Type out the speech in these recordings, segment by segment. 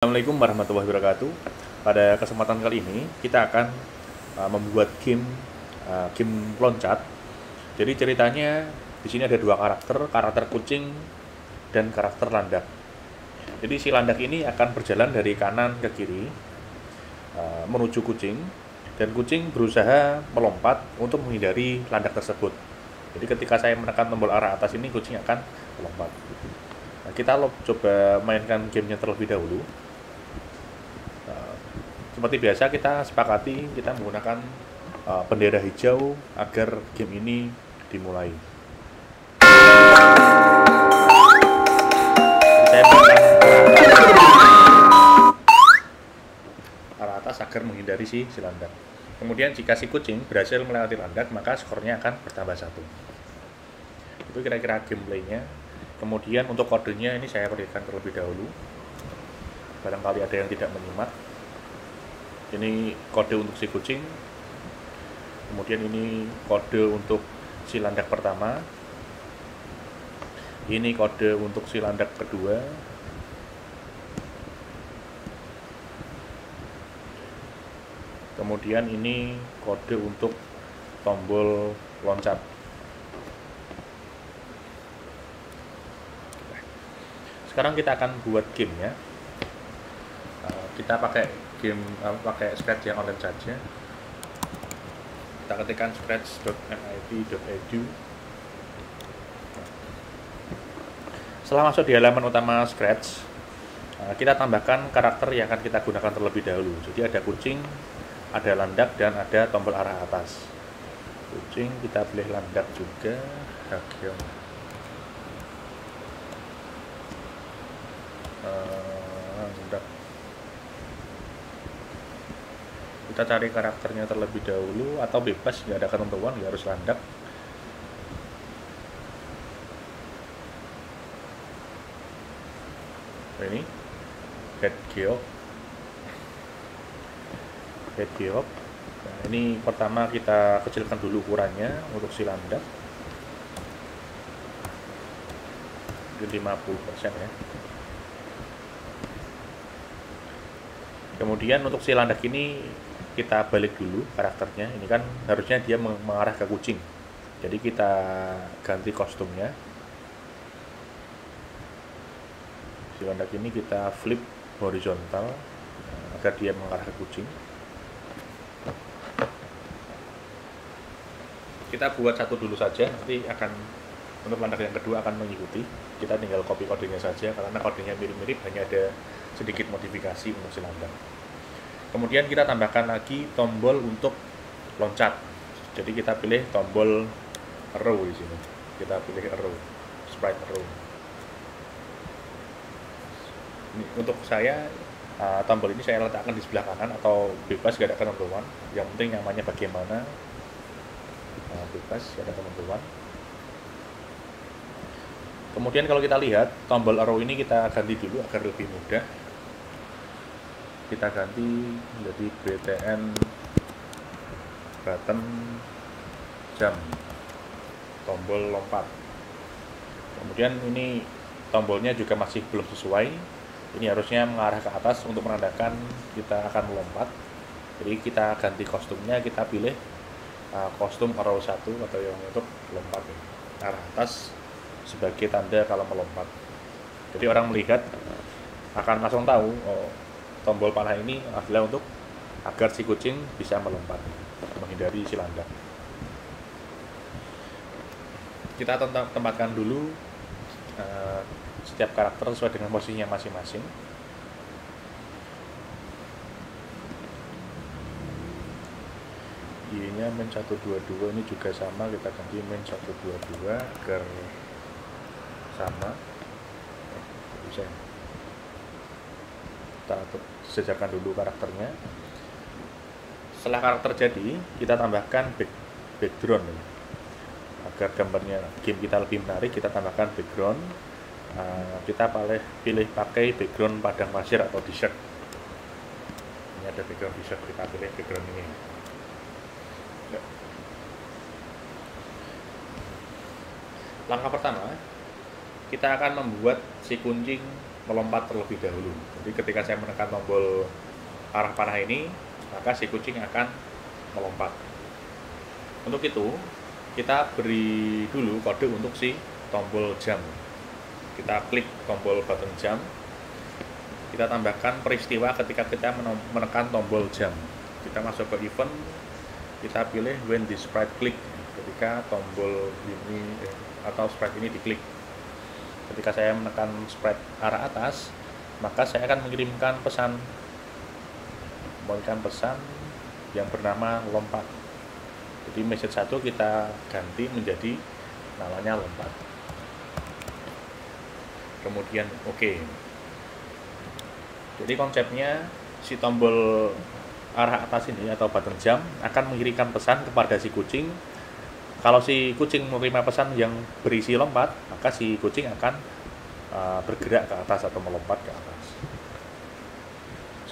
Assalamualaikum warahmatullahi wabarakatuh. Pada kesempatan kali ini kita akan membuat game loncat. Jadi ceritanya di sini ada dua karakter kucing dan karakter landak. Jadi si landak ini akan berjalan dari kanan ke kiri menuju kucing, dan kucing berusaha melompat untuk menghindari landak tersebut. Jadi ketika saya menekan tombol arah atas ini, kucing akan melompat. Nah, kita coba mainkan gamenya terlebih dahulu. Seperti biasa kita sepakati kita menggunakan bendera hijau agar game ini dimulai. Saya menekan arah atas agar menghindari si landak. Kemudian jika si kucing berhasil melewati landak, maka skornya akan bertambah 1. Itu kira-kira gameplaynya. Kemudian untuk kodenya ini saya berikan terlebih dahulu, barangkali ada yang tidak menyimak. Ini kode untuk si kucing, kemudian ini kode untuk si landak pertama, ini kode untuk si landak kedua, kemudian ini kode untuk tombol loncat. Sekarang kita akan buat gamenya. Kita pakai scratch yang online saja. Kita ketikkan scratch.mit.edu. Setelah masuk di halaman utama scratch, kita tambahkan karakter yang akan kita gunakan terlebih dahulu. Jadi ada kucing, ada landak, dan ada tombol arah atas. Kucing, kita pilih landak juga. Landak. Kita cari karakternya terlebih dahulu, atau bebas, nggak ada ketentuan, nggak harus landak. Ini Hedgehog. Nah, ini pertama kita kecilkan dulu ukurannya untuk si landak, 50% ya. Kemudian untuk si landak ini kita balik dulu karakternya. Ini kan harusnya dia mengarah ke kucing, jadi kita ganti kostumnya. Si landak ini kita flip horizontal agar dia mengarah ke kucing. Kita buat satu dulu saja, nanti akan untuk landak yang kedua akan mengikuti. Kita tinggal copy kodenya saja, karena kodenya mirip-mirip, hanya ada sedikit modifikasi untuk si landak. Kemudian kita tambahkan lagi tombol untuk loncat. Jadi kita pilih tombol arrow di sini. Kita pilih arrow, sprite arrow. Ini untuk saya tombol ini saya letakkan di sebelah kanan, atau bebas, gak ada ketentuan. Yang penting nyamannya bagaimana. Bebas, gak ada ketentuan. Kemudian kalau kita lihat tombol arrow ini kita ganti dulu agar lebih mudah. Kita ganti menjadi BTN button jam, tombol lompat. Kemudian ini tombolnya juga masih belum sesuai. Ini harusnya mengarah ke atas untuk menandakan kita akan melompat. Jadi kita ganti kostumnya, kita pilih kostum arrow 1 atau yang untuk lompat, arah atas sebagai tanda kalau melompat. Jadi orang melihat akan langsung tahu, oh, tombol panah ini adalah untuk agar si kucing bisa melompat, menghindari si landak. Kita tempatkan dulu setiap karakter sesuai dengan posisinya masing-masing. Y-nya min 122, ini juga sama, kita ganti min 122 agar sama. Bisa kita sejajarkan dulu karakternya. Setelah karakter jadi, kita tambahkan background agar gambarnya game kita lebih menarik. Kita tambahkan background. Kita pilih pakai background padang pasir atau desert. Ini ada background desert, kita pilih background ini. Langkah pertama, kita akan membuat si kucing melompat terlebih dahulu. Jadi ketika saya menekan tombol arah panah ini, maka si kucing akan melompat. Untuk itu, kita beri dulu kode untuk si tombol jam. Kita klik tombol button jam. Kita tambahkan peristiwa ketika kita menekan tombol jam. Kita masuk ke event, kita pilih when the sprite click, ketika tombol ini atau sprite ini diklik. Ketika saya menekan sprite arah atas, maka saya akan mengirimkan pesan yang bernama lompat. Jadi message 1 kita ganti menjadi namanya lompat. Kemudian oke. Jadi konsepnya si tombol arah atas ini atau button jam akan mengirimkan pesan kepada si kucing. Kalau si kucing menerima pesan yang berisi lompat, maka si kucing akan bergerak ke atas atau melompat ke atas.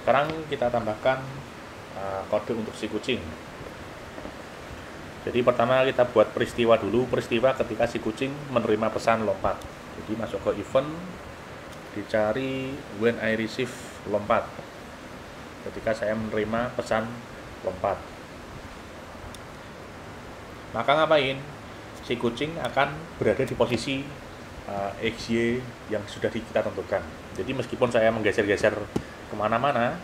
Sekarang kita tambahkan kode untuk si kucing. Jadi pertama kita buat peristiwa dulu, peristiwa ketika si kucing menerima pesan lompat. Jadi masuk ke event, dicari when I receive lompat, ketika saya menerima pesan lompat. Maka ngapain? Si kucing akan berada di posisi XY yang sudah kita tentukan. Jadi meskipun saya menggeser-geser kemana-mana,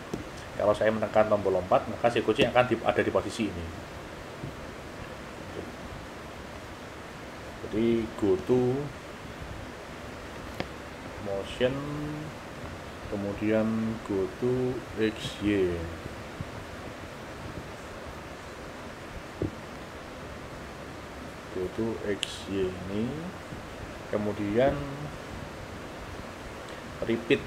kalau saya menekan tombol lompat, maka si kucing akan ada di posisi ini. Jadi go to motion, kemudian go to XY. Go to XY ini, kemudian repeat.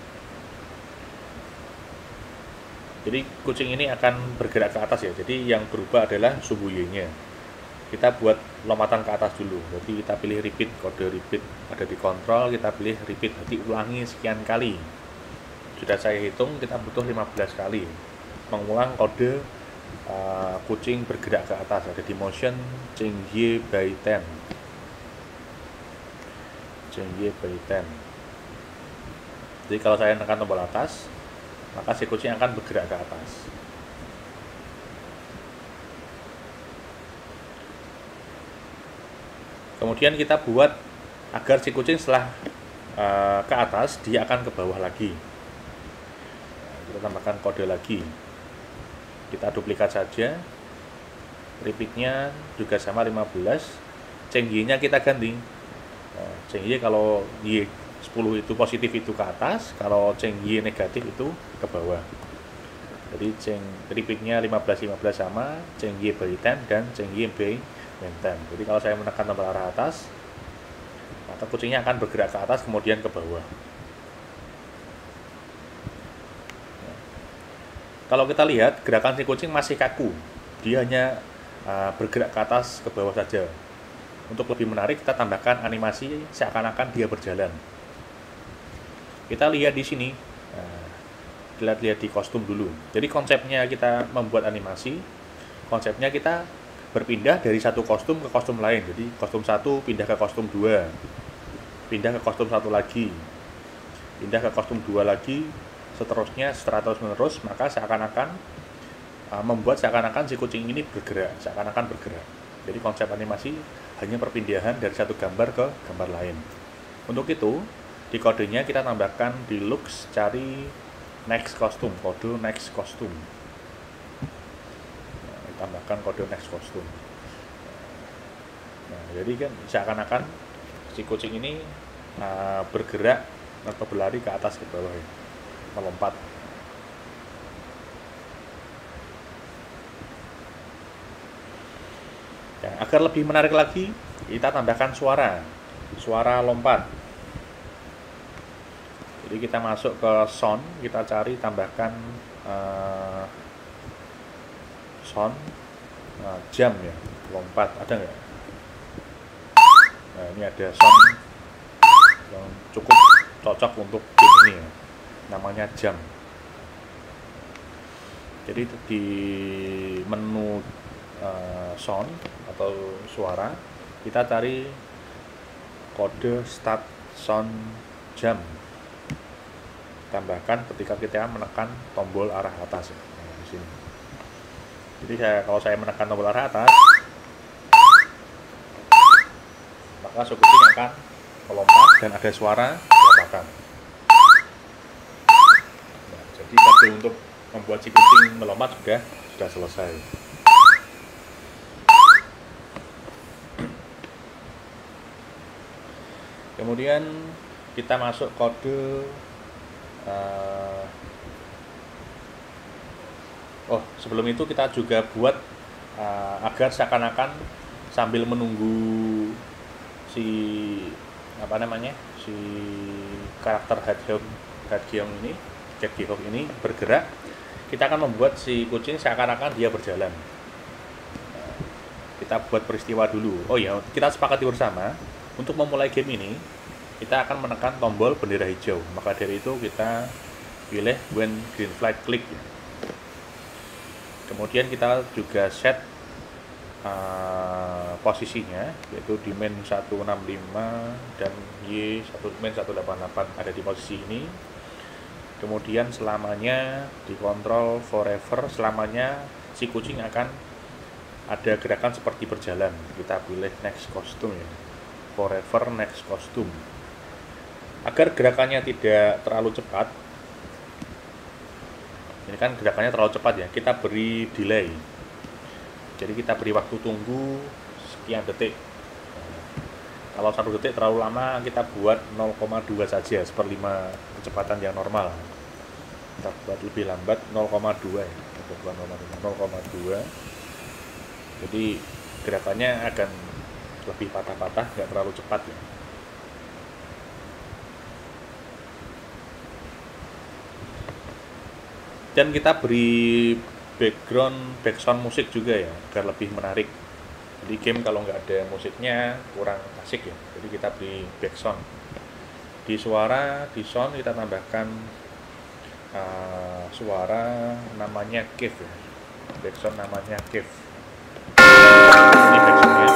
Jadi kucing ini akan bergerak ke atas ya. Jadi yang berubah adalah sumbu Y-nya. Kita buat lompatan ke atas dulu. Jadi kita pilih repeat, kode repeat ada di kontrol, kita pilih repeat, jadi ulangi sekian kali. Sudah saya hitung, kita butuh 15 kali mengulang kode kucing bergerak ke atas. Ada di motion change Y by 10. Change Y by 10. Jadi kalau saya tekan tombol atas, maka si kucing akan bergerak ke atas. Kemudian kita buat agar si kucing setelah ke atas, dia akan ke bawah lagi. Kita tambahkan kode lagi. Kita duplikat saja. Repeatnya juga sama 15. Change Y-nya kita ganti. Change Y kalau Y 10 itu positif itu ke atas, kalau change Y negatif itu ke bawah. Jadi repeatnya 15 sama, change Y by 10 dan change Y by 10. Jadi kalau saya menekan tombol arah atas, maka kucingnya akan bergerak ke atas kemudian ke bawah. Kalau kita lihat gerakan si kucing masih kaku, dia hanya bergerak ke atas ke bawah saja. Untuk lebih menarik, kita tambahkan animasi seakan-akan dia berjalan. Kita lihat di sini, lihat di kostum dulu. Jadi konsepnya kita membuat animasi, konsepnya kita berpindah dari satu kostum ke kostum lain. Jadi kostum 1 pindah ke kostum 2, pindah ke kostum 1 lagi, pindah ke kostum 2 lagi, seterusnya secara terus menerus. Maka seakan-akan membuat seakan-akan si kucing ini bergerak, seakan-akan bergerak. Jadi konsep animasi hanya perpindahan dari satu gambar ke gambar lain. Untuk itu di kodenya kita tambahkan di looks, cari next costume, kode next costume. Tambahkan kode next costume. Nah, jadi kan seakan-akan si kucing ini bergerak atau berlari ke atas ke bawah ya, melompat. Ya, agar lebih menarik lagi, kita tambahkan suara lompat. Jadi kita masuk ke sound, kita cari tambahkan sound jam ya, lompat, ada nggak? Nah ini ada sound yang cukup cocok untuk game ini ya, namanya jam. Jadi di menu sound atau suara, kita cari kode start sound jam. tambahkan ketika kita menekan tombol arah atas. Nah, di sini. Jadi kalau saya menekan tombol arah atas, maka si kucing akan melompat dan ada suara lompatan. Nah, jadi kode untuk membuat si kucing melompat sudah selesai. Kemudian kita masuk kode sebelum itu kita juga buat agar seakan-akan sambil menunggu si karakter Hedgehog ini bergerak, kita akan membuat si kucing seakan-akan dia berjalan. Kita buat peristiwa dulu. Oh ya, kita sepakati bersama untuk memulai game ini kita akan menekan tombol bendera hijau. Maka dari itu kita pilih when green flag click. Kemudian kita juga set posisinya, yaitu di main 165 dan Y main 188 ada di posisi ini. Kemudian selamanya dikontrol forever, selamanya si kucing akan ada gerakan seperti berjalan. Kita pilih next costume ya, forever next costume. Agar gerakannya tidak terlalu cepat, ini kan gerakannya terlalu cepat ya, kita beri delay. Jadi kita beri waktu tunggu sekian detik. Kalau 1 detik terlalu lama, kita buat 0,2 saja, 1/5 kecepatan yang normal. Kita buat lebih lambat 0,2 ya, 0,2. Jadi gerakannya akan lebih patah-patah, nggak terlalu cepat ya. Dan kita beri background musik juga ya, agar lebih menarik. Jadi game kalau nggak ada musiknya kurang asik ya. Jadi kita beri background. Di suara, di sound kita tambahkan suara namanya cave ya. Background namanya cave. Ini backgroundnya.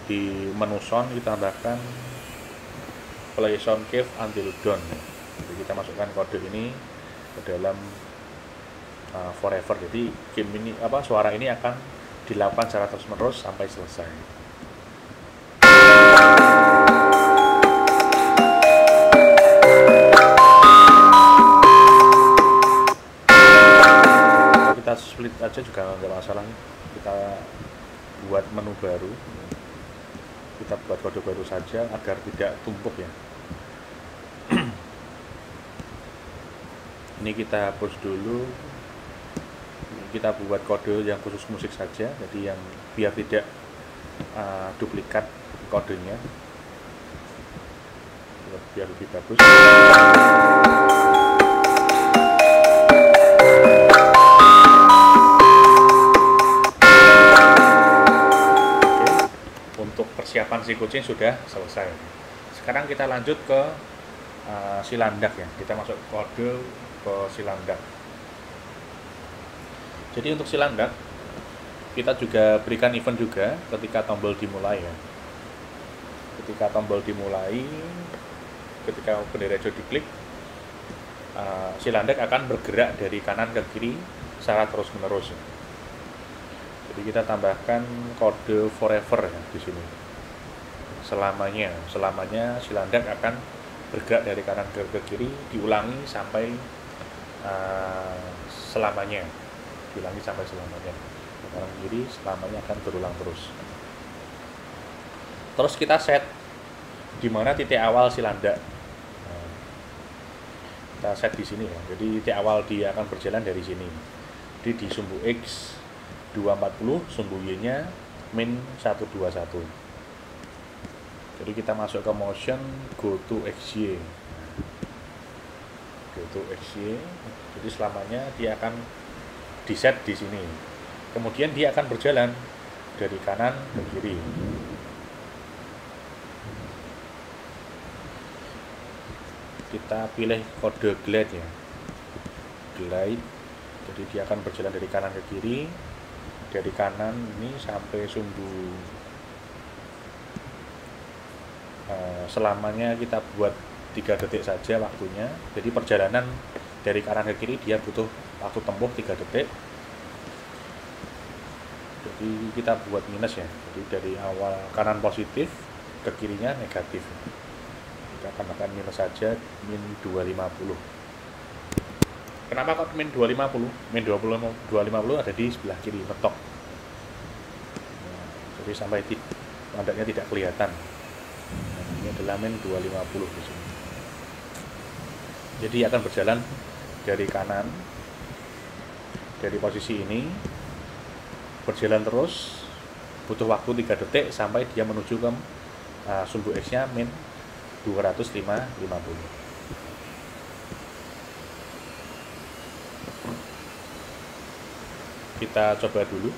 Di menu sound kita tambahkan play sound cave until dawn. Jadi kita masukkan kode ini ke dalam forever. Jadi game ini suara ini akan dilakukan secara terus-menerus sampai selesai. Kita split aja juga nggak masalah. Kita buat menu baru. Kita buat kode baru saja agar tidak tumpuk ya. Ini kita hapus dulu. Kita buat kode yang khusus musik saja, jadi yang biar tidak duplikat kodenya, biar lebih bagus. Oke. Untuk persiapan si kucing sudah selesai. Sekarang kita lanjut ke si landak ya. Kita masuk kode ke si landak. Jadi untuk si landak kita juga berikan event juga ketika tombol dimulai ya. Ketika tombol dimulai, ketika bendera hijau diklik, si landak akan bergerak dari kanan ke kiri secara terus menerus. Jadi kita tambahkan kode forever ya di sini. Selamanya si landak akan bergerak dari kanan ke kiri, diulangi sampai selamanya. Diulangi sampai selamanya. Kanan kiri selamanya akan berulang terus. Terus kita set di mana titik awal si landak. Kita set di sini ya. Jadi titik awal dia akan berjalan dari sini. Jadi di sumbu X 240, sumbu Y-nya min 121. Jadi kita masuk ke motion, go to XY. Go to XY. Jadi selamanya dia akan di set di sini. Kemudian dia akan berjalan dari kanan ke kiri. Kita pilih kode glide ya. Glide. Jadi dia akan berjalan dari kanan ke kiri. Dari kanan ini sampai sumbu selamanya kita buat 3 detik saja waktunya. Jadi perjalanan dari kanan ke kiri dia butuh waktu tempuh 3 detik. Jadi kita buat minus ya. Jadi dari awal kanan positif ke kirinya negatif. Kita tambahkan minus saja, min 250. Kenapa kok min 250? Min 250 ada di sebelah kiri, mentok. Nah, jadi sampai landaknya tidak kelihatan. Nah, ini adalah min 250 di sini. Jadi akan berjalan dari kanan, dari posisi ini, berjalan terus, butuh waktu 3 detik sampai dia menuju ke sumbu X-nya min 250. Kita coba dulu.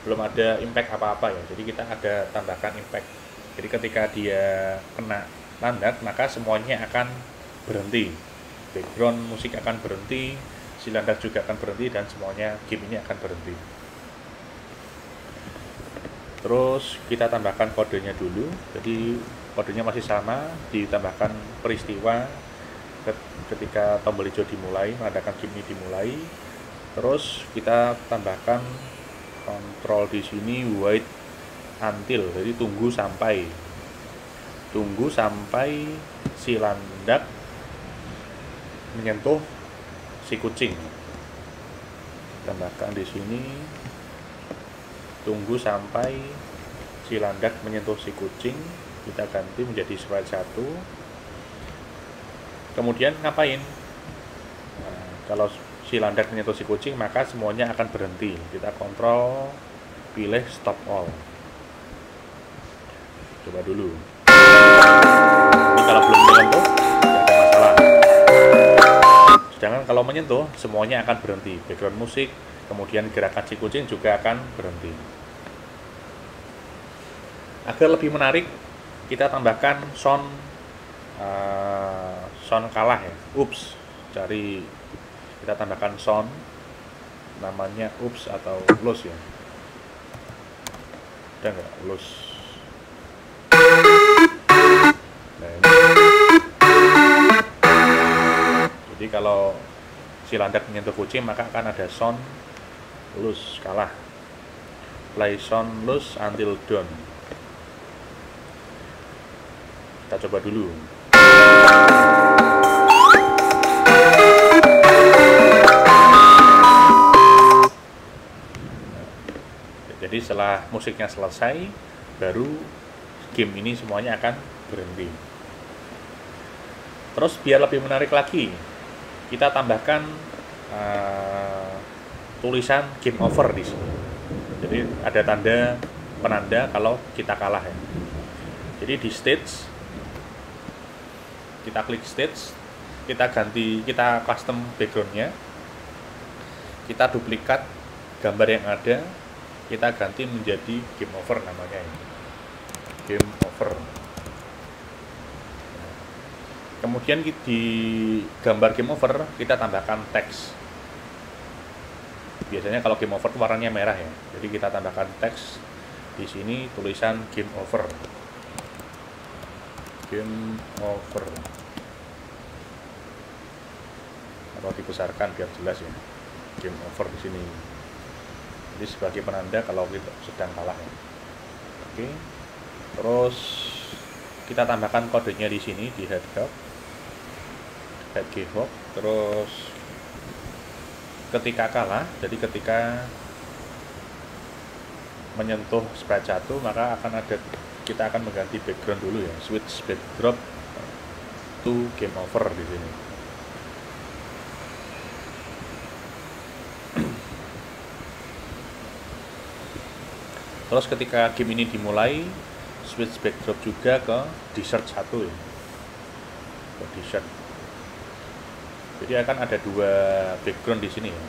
Belum ada impact apa-apa ya, jadi kita ada tambahkan impact. Jadi ketika dia kena landak maka semuanya akan berhenti, background musik akan berhenti, si landak juga akan berhenti, dan semuanya game ini akan berhenti. Terus kita tambahkan kodenya dulu. Jadi kodenya masih sama, ditambahkan peristiwa ketika tombol hijau dimulai, menandakan game ini dimulai. Terus kita tambahkan kontrol di sini wait until, jadi tunggu sampai si landak menyentuh si kucing. Tambahkan di sini tunggu sampai si landak menyentuh si kucing, kita ganti menjadi sprite 1. Kemudian ngapain? Nah, kalau si landak menyentuh si kucing maka semuanya akan berhenti. Kita kontrol, pilih stop all. Coba dulu. Ini kalau belum menyentuh tidak ada masalah. Sedangkan kalau menyentuh semuanya akan berhenti. Background musik, kemudian gerakan si kucing juga akan berhenti. Agar lebih menarik, kita tambahkan sound kalah ya. Ups, cari. Kita tambahkan sound namanya ups atau lose ya. Ada nggak lose? Nah, jadi kalau si landak menyentuh kucing maka akan ada sound lose kalah. Play sound lose until done. Kita coba dulu. Jadi setelah musiknya selesai, baru game ini semuanya akan berhenti. Terus biar lebih menarik lagi, kita tambahkan tulisan game over di sini. Jadi ada tanda penanda kalau kita kalah ya. Jadi di stage, kita klik stage, kita custom backgroundnya, kita duplikat gambar yang ada, kita ganti menjadi game over namanya ini. Game over. Kemudian di gambar game over kita tambahkan teks. Biasanya kalau game over warnanya merah ya. Jadi kita tambahkan teks di sini, tulisan game over. Game over. Atau dibesarkan biar jelas ya. Game over di sini. Jadi sebagai penanda kalau kita sedang kalah ya. Oke. Terus kita tambahkan kodenya di sini di head keyhop. Terus ketika kalah, jadi ketika menyentuh sprite 1 maka kita akan mengganti background dulu ya. Switch backdrop to game over di sini. Terus ketika game ini dimulai, switch backdrop juga ke desert 1 ya. Ke desert. Jadi akan ada dua background di sini ya.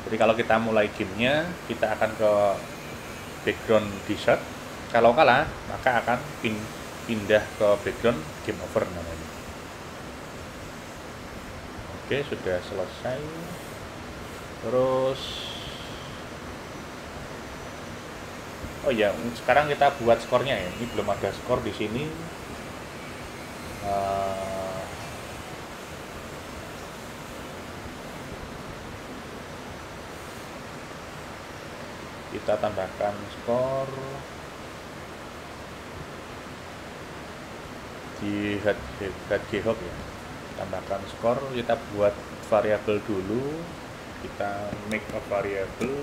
Jadi kalau kita mulai gamenya, kita akan ke background dessert. Kalau kalah, maka akan pindah ke background game over namanya. Oke, sudah selesai. Terus, oh ya, sekarang kita buat skornya ya. Ini belum ada skor di sini. Kita tambahkan skor di hedgehog ya. Tambahkan skor, kita buat variabel dulu. Kita make a variable,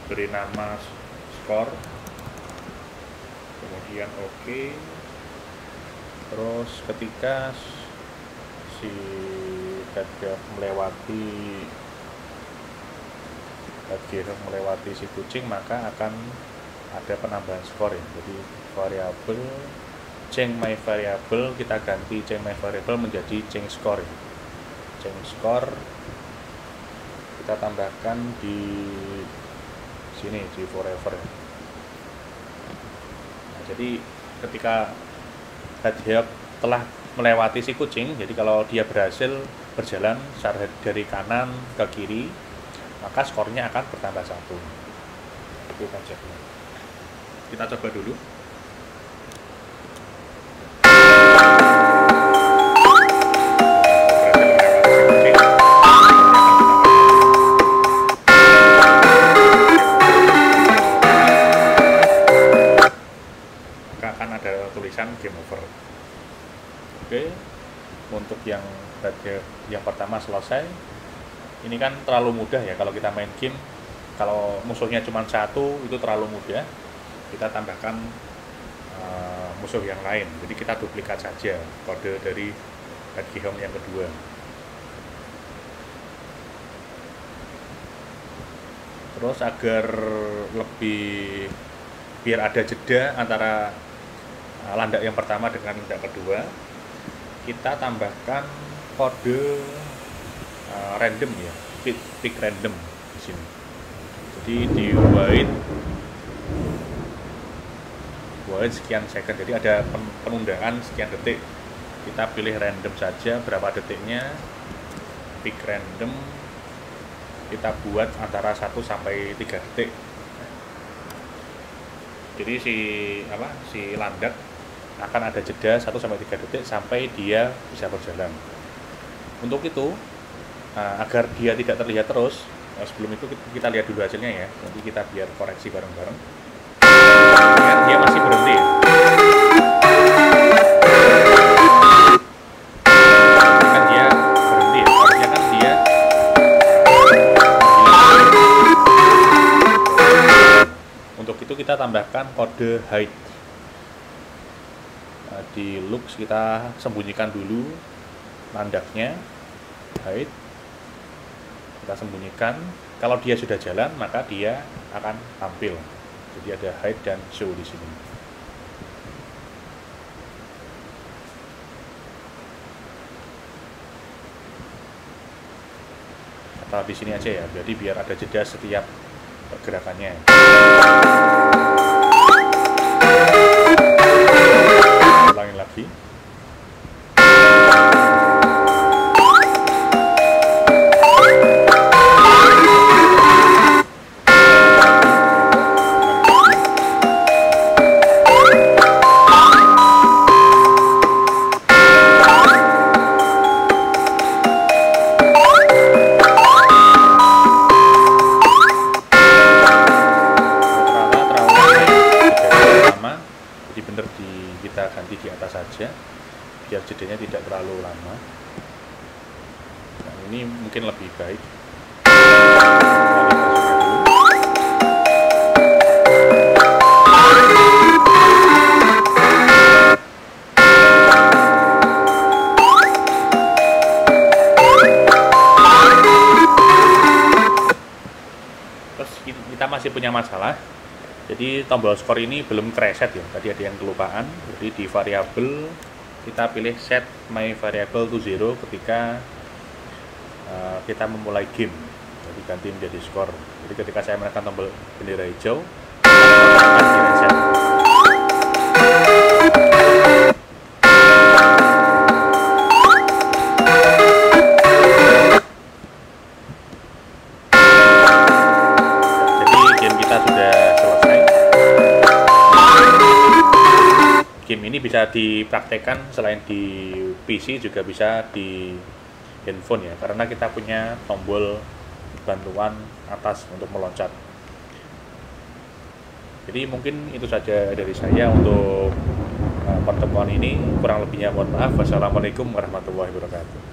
beri nama skor, kemudian oke. Terus ketika si hedgehog melewati si kucing, maka akan ada penambahan skor ya. Jadi variabel change my variable, kita ganti change my variable menjadi change score ya. Change score kita tambahkan di sini di forever ya. Nah, jadi ketika hedgehog telah melewati si kucing, jadi kalau dia berhasil berjalan dari kanan ke kiri, maka skornya akan bertambah 1. Itu konsepnya. Kita coba dulu. Maka akan ada tulisan game over. Oke, untuk yang pertama selesai. Ini kan terlalu mudah ya kalau kita main game. Kalau musuhnya cuma 1 itu terlalu mudah. Kita tambahkan musuh yang lain. Jadi kita duplikat saja kode dari hedgehog yang kedua. Terus agar lebih biar ada jeda antara landak yang pertama dengan landak kedua, kita tambahkan kode random ya, pick random di sini. Jadi di wait sekian second, jadi ada penundaan sekian detik. Kita pilih random saja berapa detiknya, pick random, kita buat antara 1 sampai 3 detik. Jadi si landak akan ada jeda 1 sampai 3 detik sampai dia bisa berjalan. Untuk itu agar dia tidak terlihat terus, sebelum itu kita lihat dulu hasilnya ya. Nanti kita biar koreksi bareng-bareng. Dia masih berhenti. Kan dia berhenti ya. Harusnya kan dia untuk itu kita tambahkan kode hide. Di looks kita sembunyikan dulu landaknya, hide. Kita sembunyikan. Kalau dia sudah jalan, maka dia akan tampil. Jadi ada hide dan show di sini. Atau di sini aja ya. Jadi biar ada jeda setiap gerakannya. Ulangin lagi. Kita ganti di atas saja biar jedanya tidak terlalu lama. Nah, ini mungkin lebih baik. Terus kita masih punya masalah. Jadi tombol skor ini belum preset ya, tadi ada yang kelupaan. Jadi di variabel kita pilih set my variable to 0 ketika kita memulai game. Jadi ganti menjadi skor. Jadi ketika saya menekan tombol bendera hijau, akan di-reset. Game ini bisa dipraktekkan selain di PC juga bisa di handphone ya, karena kita punya tombol bantuan atas untuk meloncat. Jadi mungkin itu saja dari saya untuk pertemuan ini, kurang lebihnya mohon maaf. Wassalamualaikum warahmatullahi wabarakatuh.